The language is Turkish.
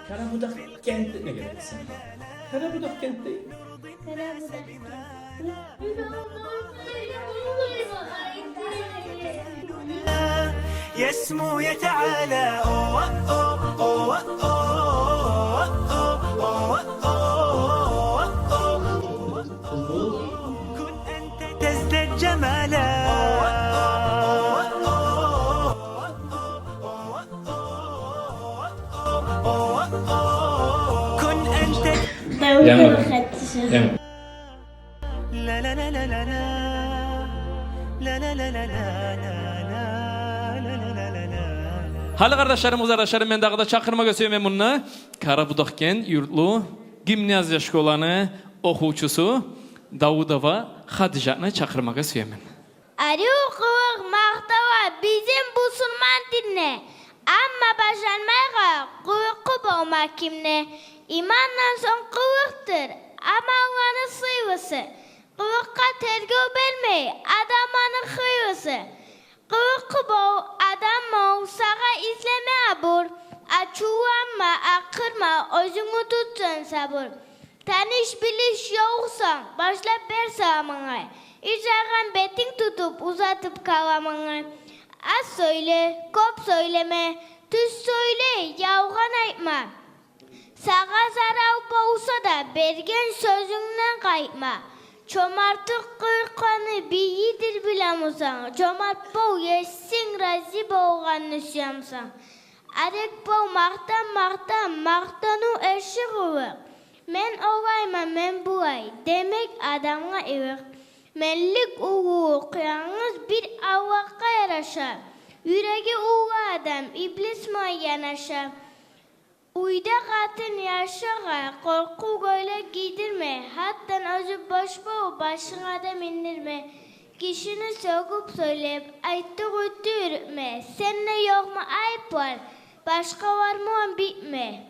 Karabudak kentine gelirsin. Karabudak kentte. يسمو يتعالى أوه أوه أوه أوه أوه أوه كن أنت تزداد جمالا كن أنت Yem. لا لا لا لا لا لا لا لا لا لا لا. Halı kardeşlerim, ben dağda çakırma gösteriyorum bunu. Karabudakken yurtlu gimnaziya şkolanı okuçusu Davudova Hadija'nı çakırma gösteriyorum. Arıqıq maqtava bizim Müslüman dinne. Amma başlanmayğa qıyqı bolmak kimne. İmandan son qıyıqtır. Ama olanı sıyvısı. Qıyıqqa tergö vermey adamanı xıyvısı. Qıyıqı bol adam ol sağa izleme abur. Açuanma akırma özünü tutsan sabır. Tanış biliş yoksan başla ber sağmana. İcragan betin tutup uzatıp kalamana. Az söyle, kop söyleme, düz söyle, yavgan aytma. Sağa zarar olsa da bergen sözünden kayıtma. Çomartık kırkanı biyidir bilamusan. Çomart bol yesin razı bolganı şamsan. Arek bol maqtanı eşi kıvık. Men olayma men buay demek adamga ivik. Menlik uğu kıyağınız bir avvakka yaraşar. Yüreği uğu adam iblis mi yanaşar. Uyda katın yaşağa korku böyle giydirme. Hatta özü boş bol başına da mindirme. Kişini sokup söyleyip ayıttı güttü yürütme. Seninle yok mu ayıp var? Başka var mı bitme.